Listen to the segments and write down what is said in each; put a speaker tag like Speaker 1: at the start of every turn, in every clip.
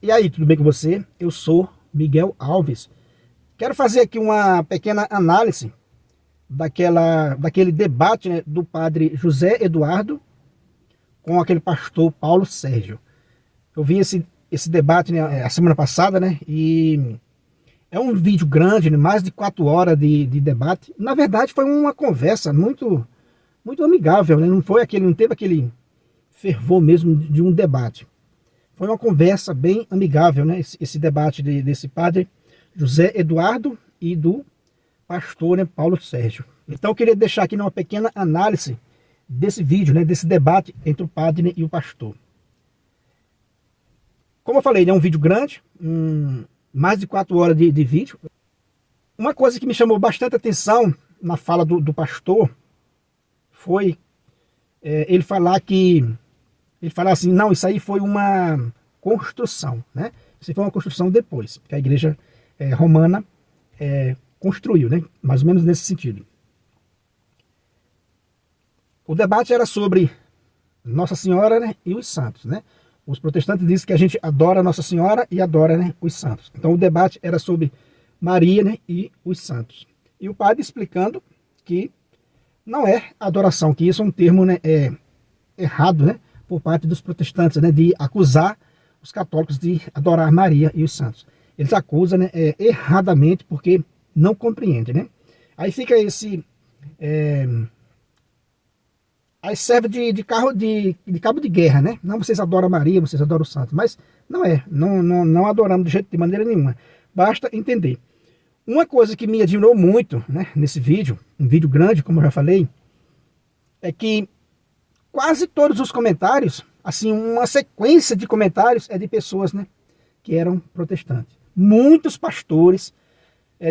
Speaker 1: E aí, tudo bem com você? Eu sou Miguel Alves. Quero fazer aqui uma pequena análise daquele debate, né, do padre José Eduardo com aquele pastor Paulo Sérgio. Eu vi esse debate, né, a semana passada, né, e é um vídeo grande, né, mais de 4 horas de debate. Na verdade, foi uma conversa muito amigável, né, não teve aquele fervor mesmo de um debate. Foi uma conversa bem amigável, né? Esse debate desse padre José Eduardo e do pastor, né, Paulo Sérgio. Então eu queria deixar aqui uma pequena análise desse vídeo, né, desse debate entre o padre, né, e o pastor. Como eu falei, é um vídeo grande, mais de 4 horas de vídeo. Uma coisa que me chamou bastante atenção na fala do pastor foi ele falar assim, não, isso aí foi uma construção, né? Isso aí foi uma construção depois, que a igreja romana construiu, né? Mais ou menos nesse sentido. O debate era sobre Nossa Senhora, né, e os santos, né? Os protestantes dizem que a gente adora Nossa Senhora e adora, né, os santos. Então o debate era sobre Maria, né, e os santos. E o padre explicando que não é adoração, que isso é um termo, né, errado, né, por parte dos protestantes, né, de acusar os católicos de adorar Maria e os santos. Eles acusam, né, erradamente, porque não compreendem, né? Aí fica aí serve de cabo de guerra, né? Não, vocês adoram Maria, vocês adoram os santos, mas não adoramos de maneira nenhuma. Basta entender. Uma coisa que me admirou muito, né, nesse vídeo, um vídeo grande, como eu já falei, é que quase todos os comentários, assim, uma sequência de comentários é de pessoas, né, que eram protestantes. Muitos pastores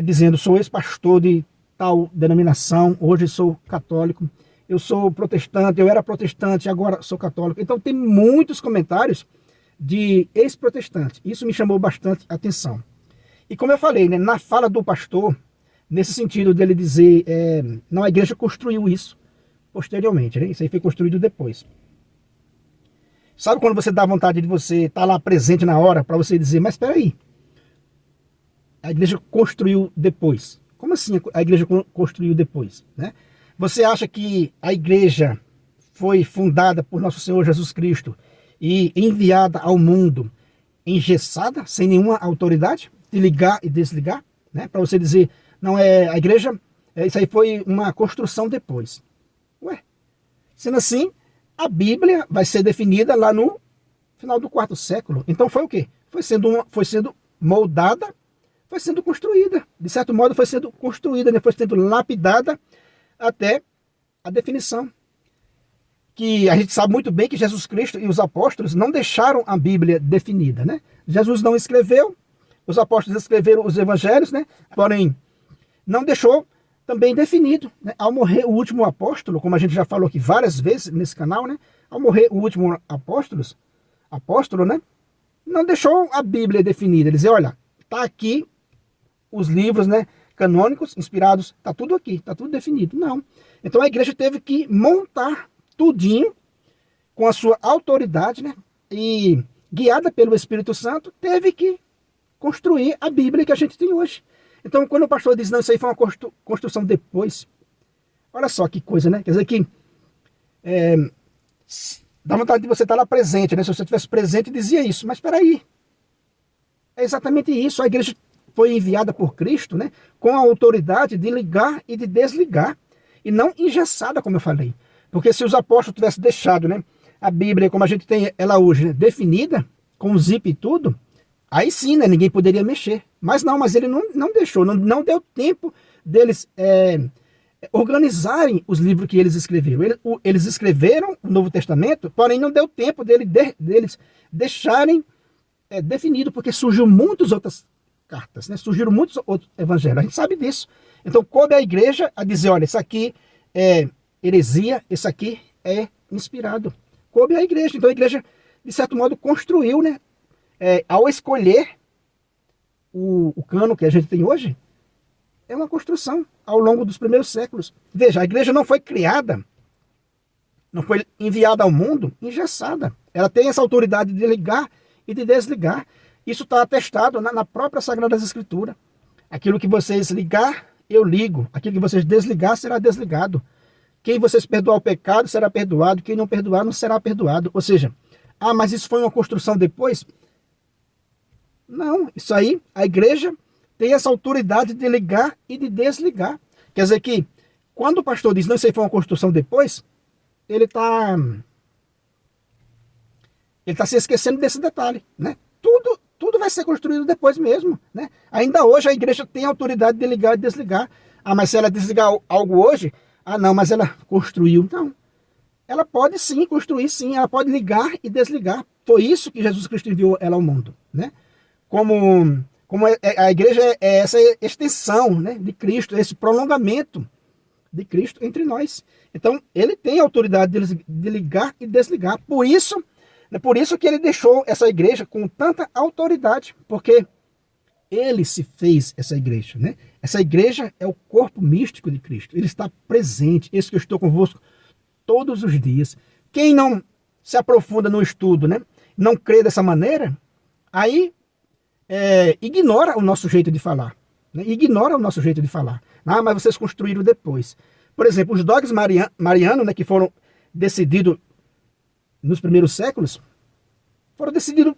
Speaker 1: dizendo, sou ex-pastor de tal denominação, hoje sou católico, eu sou protestante, eu era protestante, agora sou católico. Então tem muitos comentários de ex-protestantes. Isso me chamou bastante atenção. E como eu falei, né, na fala do pastor, nesse sentido dele dizer, não, a igreja construiu isso posteriormente, né? Isso aí foi construído depois. Sabe quando você dá vontade de você estar lá presente na hora para você dizer, mas espera aí, a igreja construiu depois. Como assim a igreja construiu depois, né? Você acha que a igreja foi fundada por nosso Senhor Jesus Cristo e enviada ao mundo engessada, sem nenhuma autoridade, de ligar e desligar, né? Para você dizer, não, a igreja, isso aí foi uma construção depois. Ué, sendo assim, a Bíblia vai ser definida lá no final do 4º século. Então foi o quê? Foi sendo moldada, foi sendo construída. De certo modo foi sendo construída, né? Foi sendo lapidada até a definição. Que a gente sabe muito bem que Jesus Cristo e os apóstolos não deixaram a Bíblia definida, né? Jesus não escreveu, os apóstolos escreveram os evangelhos, né? Porém, não deixou também definido, né? Ao morrer o último apóstolo, como a gente já falou aqui várias vezes nesse canal, né? Ao morrer o último apóstolo, né? Não deixou a Bíblia definida. Ele dizia, olha, tá aqui os livros, né, canônicos, inspirados, tá tudo aqui, tá tudo definido. Não. Então a igreja teve que montar tudinho com a sua autoridade, né? E guiada pelo Espírito Santo, teve que construir a Bíblia que a gente tem hoje. Então, quando o pastor diz, não, isso aí foi uma construção depois, olha só que coisa, né? Quer dizer que dá vontade de você estar lá presente, né? Se você estivesse presente, dizia isso. Mas espera aí, é exatamente isso. A igreja foi enviada por Cristo, né? Com a autoridade de ligar e de desligar, e não engessada, como eu falei. Porque se os apóstolos tivessem deixado, né, a Bíblia, como a gente tem ela hoje, né, definida, com zip e tudo, aí sim, né, ninguém poderia mexer. Mas ele não deixou, não deu tempo deles organizarem os livros que eles escreveram. Eles escreveram o Novo Testamento, porém não deu tempo deles deixarem definido, porque surgiu muitas outras cartas, né? Surgiram muitos outros evangelhos. A gente sabe disso. Então coube à igreja a dizer, olha, isso aqui é heresia, isso aqui é inspirado. Coube à igreja. Então a igreja, de certo modo, construiu, né? Ao escolher o cano que a gente tem hoje, é uma construção ao longo dos primeiros séculos. Veja, a igreja não foi criada, não foi enviada ao mundo engessada. Ela tem essa autoridade de ligar e de desligar. Isso está atestado na própria Sagrada Escritura. Aquilo que vocês ligar, eu ligo. Aquilo que vocês desligar, será desligado. Quem vocês perdoar o pecado, será perdoado. Quem não perdoar, não será perdoado. Ou seja, mas isso foi uma construção depois? Não, isso aí, a igreja tem essa autoridade de ligar e de desligar. Quer dizer que, quando o pastor diz, não, isso aí foi uma construção depois, ele está se esquecendo desse detalhe, né? Tudo vai ser construído depois mesmo, né? Ainda hoje a igreja tem a autoridade de ligar e desligar. Mas se ela desligar algo hoje, não, mas ela construiu. Não. Ela pode sim construir, sim. Ela pode ligar e desligar. Foi isso que Jesus Cristo enviou ela ao mundo, né? Como a igreja é essa extensão, né, de Cristo, esse prolongamento de Cristo entre nós. Então, ele tem a autoridade de ligar e desligar. Por isso que ele deixou essa igreja com tanta autoridade, porque ele se fez essa igreja, né? Essa igreja é o corpo místico de Cristo. Ele está presente. Esse que eu estou convosco todos os dias. Quem não se aprofunda no estudo, né, não crê dessa maneira, aí ignora o nosso jeito de falar. Né? Ignora o nosso jeito de falar. Mas vocês construíram depois. Por exemplo, os dogmas marianos, né, que foram decididos nos primeiros séculos, foram decididos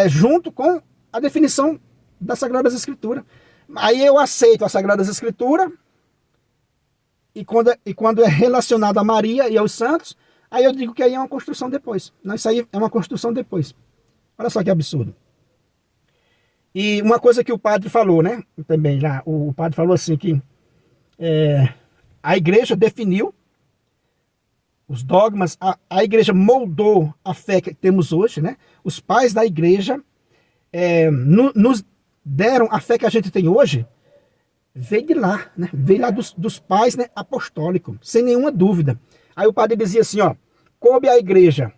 Speaker 1: junto com a definição das Sagradas Escrituras. Aí eu aceito as Sagradas Escrituras, e quando é relacionado a Maria e aos santos, aí eu digo que aí é uma construção depois. Não, isso aí é uma construção depois. Olha só que absurdo. E uma coisa que o padre falou, né? Também lá, o padre falou assim que a igreja definiu os dogmas, a igreja moldou a fé que temos hoje, né? Os pais da igreja nos deram a fé que a gente tem hoje, veio de lá, né? Veio lá dos pais, né, apostólicos, sem nenhuma dúvida. Aí o padre dizia assim, coube à igreja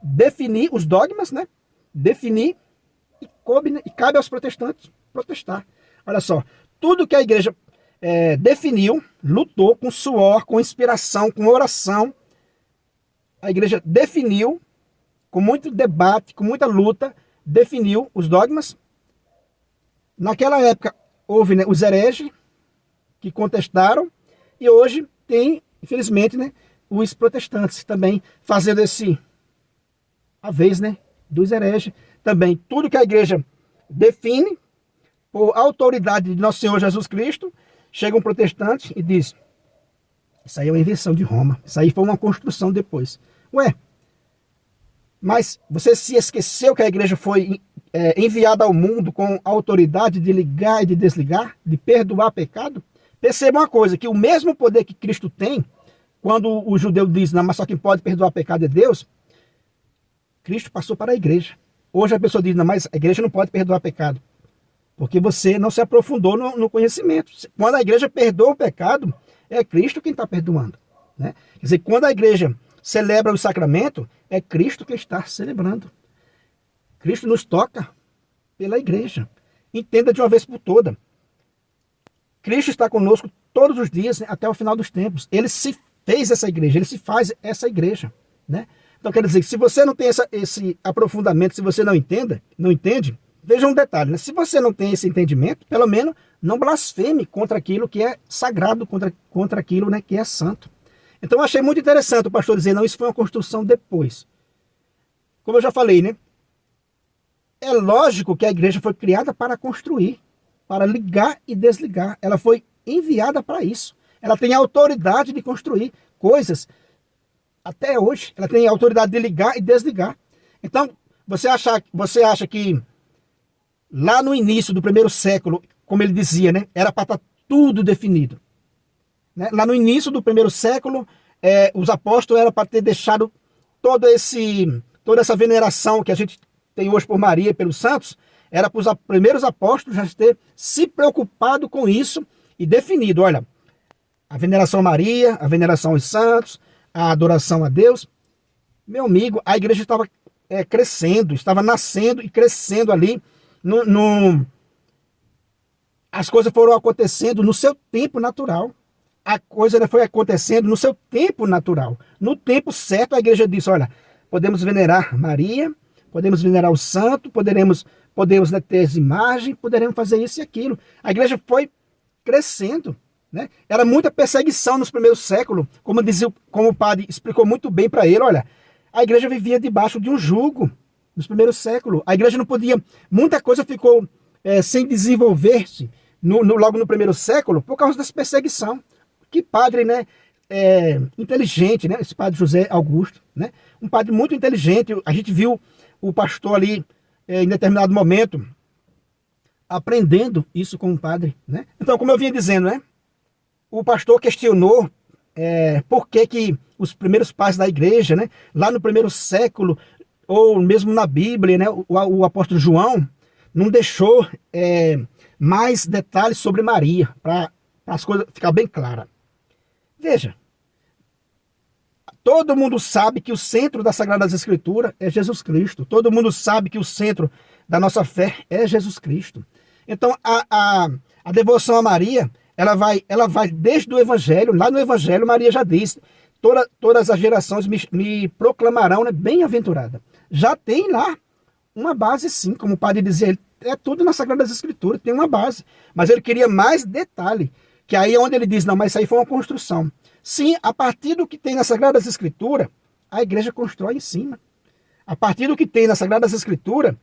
Speaker 1: definir os dogmas, né? Definir, e cabe aos protestantes protestar. Olha só, tudo que a igreja definiu, lutou com suor, com inspiração, com oração. A igreja definiu, com muito debate, com muita luta, definiu os dogmas. Naquela época houve, né, os hereges que contestaram, e hoje tem, infelizmente, né, os protestantes também fazendo a vez, né, dos hereges. Também tudo que a igreja define, por autoridade de nosso Senhor Jesus Cristo, chega um protestante e diz, isso aí é uma invenção de Roma, isso aí foi uma construção depois. Mas você se esqueceu que a igreja foi enviada ao mundo com a autoridade de ligar e de desligar, de perdoar pecado? Perceba uma coisa, que o mesmo poder que Cristo tem, quando o judeu diz, não, mas só quem pode perdoar pecado é Deus, Cristo passou para a igreja. Hoje a pessoa diz, não, mas a igreja não pode perdoar pecado, porque você não se aprofundou no conhecimento. Quando a igreja perdoa o pecado, é Cristo quem está perdoando, né? Quer dizer, quando a igreja celebra o sacramento, é Cristo que está celebrando. Cristo nos toca pela igreja. Entenda de uma vez por toda. Cristo está conosco todos os dias, né, até o final dos tempos. Ele se fez essa igreja, ele se faz essa igreja, né? Então quer dizer que se você não tem esse aprofundamento, se você não entende, veja um detalhe, né? Se você não tem esse entendimento, pelo menos não blasfeme contra aquilo que é sagrado, contra aquilo, né, que é santo. Então eu achei muito interessante o pastor dizer, não, isso foi uma construção depois. Como eu já falei, né? É lógico que a igreja foi criada para construir, para ligar e desligar. Ela foi enviada para isso. Ela tem a autoridade de construir coisas. Até hoje, ela tem a autoridade de ligar e desligar. Então, você acha que lá no início do primeiro século, como ele dizia, né, era para estar tudo definido. Né? Lá no início do primeiro século, os apóstolos eram para ter deixado toda essa veneração que a gente tem hoje por Maria e pelos santos, era para os primeiros apóstolos já ter se preocupado com isso e definido, olha, a veneração a Maria, a veneração aos santos, a adoração a Deus. Meu amigo, a igreja estava crescendo, estava nascendo e crescendo ali. As coisas foram acontecendo no seu tempo natural. A coisa foi acontecendo no seu tempo natural. No tempo certo, a igreja disse, olha, podemos venerar Maria, podemos venerar o santo, podemos, né, ter as imagens, poderemos fazer isso e aquilo. A igreja foi crescendo, né? Era muita perseguição nos primeiros séculos, como o padre explicou muito bem para ele. Olha, a igreja vivia debaixo de um jugo nos primeiros séculos. A igreja não podia, muita coisa ficou sem desenvolver-se logo no primeiro século por causa dessa perseguição. Que padre, né, inteligente, né? Esse padre José Augusto, né? Um padre muito inteligente. A gente viu o pastor ali em determinado momento aprendendo isso com o padre, né? Então, como eu vinha dizendo, né, o pastor questionou por que os primeiros pais da igreja, né, lá no primeiro século, ou mesmo na Bíblia, né, o apóstolo João não deixou mais detalhes sobre Maria, para as coisas ficar bem claras. Veja, todo mundo sabe que o centro das Sagradas Escrituras é Jesus Cristo. Todo mundo sabe que o centro da nossa fé é Jesus Cristo. Então, a devoção a Maria, ela vai desde o Evangelho. Lá no Evangelho, Maria já disse: todas as gerações me proclamarão, né, bem-aventurada. Já tem lá uma base, sim, como o padre dizia, é tudo nas Sagradas Escrituras, tem uma base. Mas ele queria mais detalhe, que aí é onde ele diz: não, mas isso aí foi uma construção. Sim, a partir do que tem nas Sagradas Escrituras, a igreja constrói em cima. A partir do que tem nas Sagradas Escrituras,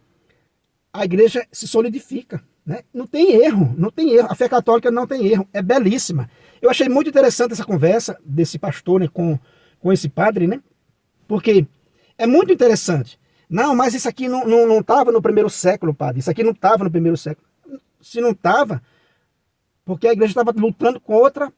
Speaker 1: a igreja se solidifica, né? Não tem erro, não tem erro. A fé católica não tem erro, é belíssima. Eu achei muito interessante essa conversa desse pastor, né, com esse padre, né? Porque é muito interessante. Não, mas isso aqui não estava no primeiro século, padre. Isso aqui não estava no primeiro século. Se não estava, porque a igreja estava lutando contra,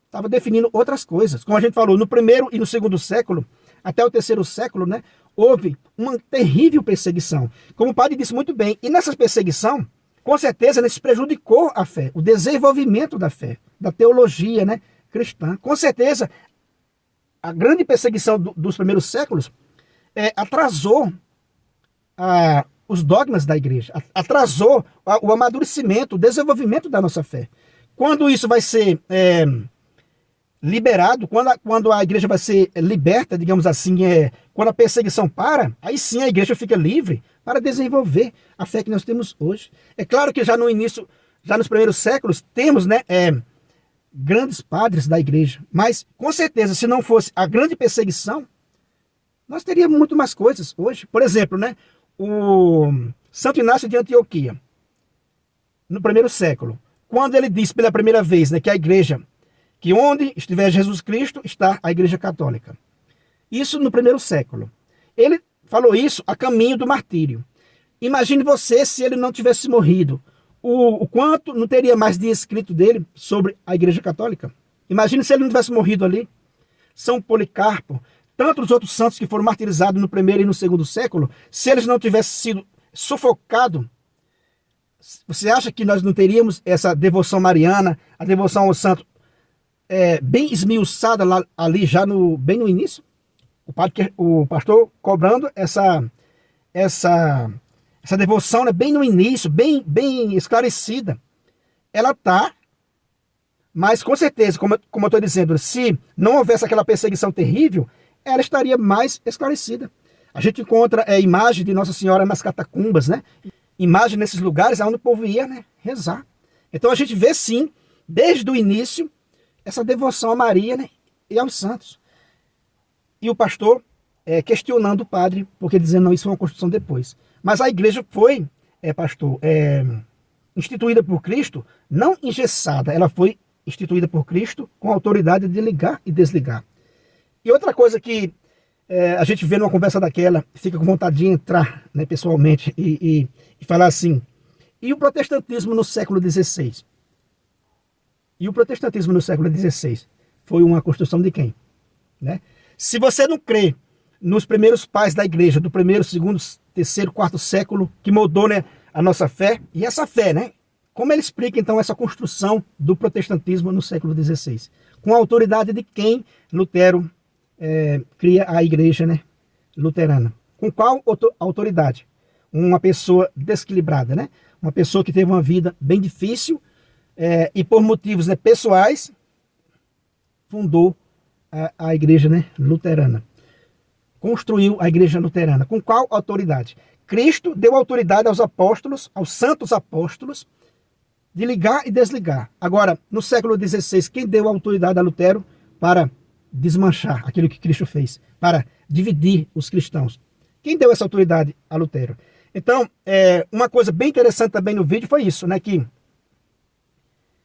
Speaker 1: estava definindo outras coisas. Como a gente falou, no primeiro e no segundo século, até o terceiro século, né, houve uma terrível perseguição. Como o padre disse muito bem, e nessa perseguição, com certeza, né, se prejudicou a fé, o desenvolvimento da fé, da teologia, né, cristã. Com certeza, a grande perseguição dos primeiros séculos atrasou os dogmas da igreja, atrasou o amadurecimento, o desenvolvimento da nossa fé. Quando isso vai ser liberado, quando a igreja vai ser liberta, digamos assim, quando a perseguição para, aí sim a igreja fica livre para desenvolver a fé que nós temos hoje. É claro que já no início, já nos primeiros séculos, temos, né, grandes padres da igreja, mas com certeza, se não fosse a grande perseguição, nós teríamos muito mais coisas hoje. Por exemplo, né, o Santo Inácio de Antioquia, no primeiro século, quando ele disse pela primeira vez, né, que a igreja, que onde estiver Jesus Cristo, está a igreja católica. Isso no primeiro século. Ele falou isso a caminho do martírio. Imagine você se ele não tivesse morrido. O quanto não teria mais de escrito dele sobre a igreja católica. Imagine se ele não tivesse morrido ali. São Policarpo, tantos outros santos que foram martirizados no primeiro e no segundo século, se eles não tivessem sido sufocados, você acha que nós não teríamos essa devoção mariana, a devoção ao santo, bem esmiuçada ali já bem no início? O pastor cobrando essa devoção, né, bem no início, bem esclarecida. Ela está, mas com certeza, como eu estou dizendo, se não houvesse aquela perseguição terrível, ela estaria mais esclarecida. A gente encontra imagem de Nossa Senhora nas catacumbas, né? Imagem nesses lugares onde o povo ia, né, rezar. Então a gente vê sim, desde o início, essa devoção a Maria, né, e aos santos. E o pastor questionando o padre, porque dizendo, não, isso é uma construção depois. Mas a igreja foi, pastor, instituída por Cristo, não engessada, ela foi instituída por Cristo com a autoridade de ligar e desligar. E outra coisa que a gente vê numa conversa daquela, fica com vontade de entrar, né, pessoalmente e falar assim, e o protestantismo no século XVI? E o protestantismo no século XVI foi uma construção de quem? Né? Se você não crê nos primeiros pais da igreja, do primeiro, segundo, terceiro, quarto século, que moldou, né, a nossa fé, e essa fé, né? Como ele explica então essa construção do protestantismo no século XVI? Com a autoridade de quem Lutero cria a igreja, né, luterana? Com qual autoridade? Uma pessoa desequilibrada, né? Uma pessoa que teve uma vida bem difícil e por motivos, né, pessoais, fundou a igreja, né, luterana. Construiu a igreja luterana. Com qual autoridade? Cristo deu autoridade aos apóstolos, aos santos apóstolos, de ligar e desligar. Agora, no século XVI, quem deu autoridade a Lutero para desmanchar aquilo que Cristo fez, para dividir os cristãos? Quem deu essa autoridade a Lutero? Então, uma coisa bem interessante também no vídeo foi isso, né, que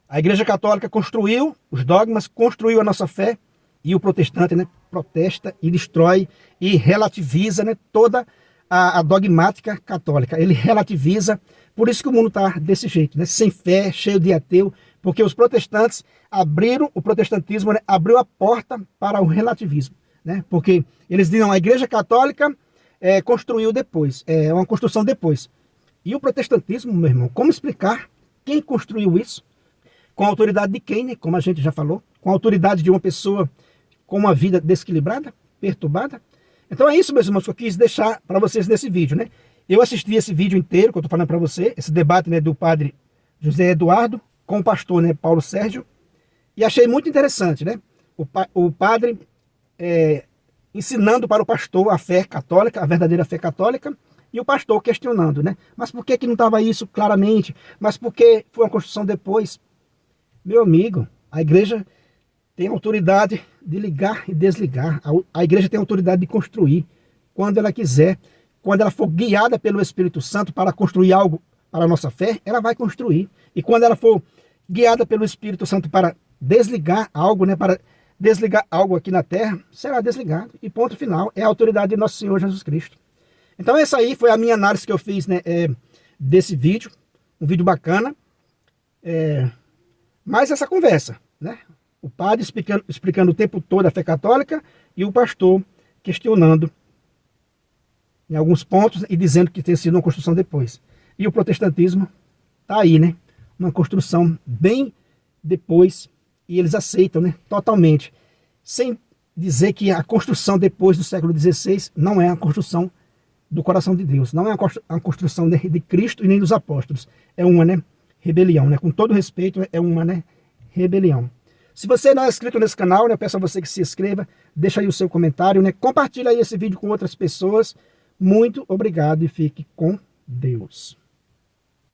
Speaker 1: a Igreja Católica construiu os dogmas, construiu a nossa fé, e o protestante, né, protesta e destrói e relativiza, né, toda a dogmática católica. Ele relativiza, por isso que o mundo está desse jeito, né, sem fé, cheio de ateu, porque os protestantes abriram, o protestantismo, né, abriu a porta para o relativismo, né, porque eles dizem, a Igreja Católica construiu depois, é uma construção depois. E o protestantismo, meu irmão, como explicar quem construiu isso? Com a autoridade de quem, né, como a gente já falou? Com a autoridade de uma pessoa com uma vida desequilibrada, perturbada? Então é isso, meus irmãos, que eu quis deixar para vocês nesse vídeo, né? Eu assisti esse vídeo inteiro que eu estou falando para você, esse debate, né, do padre José Eduardo com o pastor, né, Paulo Sérgio, e achei muito interessante, né? O padre ensinando para o pastor a fé católica, a verdadeira fé católica, e o pastor questionando, né? Mas por que não estava isso claramente? Mas por que foi uma construção depois? Meu amigo, a igreja tem autoridade de ligar e desligar. A igreja tem autoridade de construir quando ela quiser. Quando ela for guiada pelo Espírito Santo para construir algo para a nossa fé, ela vai construir. E quando ela for guiada pelo Espírito Santo para desligar algo, né, para desligar algo aqui na terra, será desligado. E ponto final, é a autoridade de nosso Senhor Jesus Cristo. Então essa aí foi a minha análise que eu fiz, né, desse vídeo. Um vídeo bacana. Mas essa conversa, né? O padre explicando o tempo todo a fé católica e o pastor questionando em alguns pontos e dizendo que tem sido uma construção depois. E o protestantismo está aí, né? Uma construção bem depois, e eles aceitam, né? Totalmente. Sem dizer que a construção depois do século XVI não é a construção do coração de Deus. Não é a construção de Cristo e nem dos apóstolos. É uma, né, rebelião, né? Com todo respeito, é uma, né, rebelião. Se você não é inscrito nesse canal, né, eu peço a você que se inscreva, deixa aí o seu comentário, né, compartilha aí esse vídeo com outras pessoas. Muito obrigado e fique com Deus.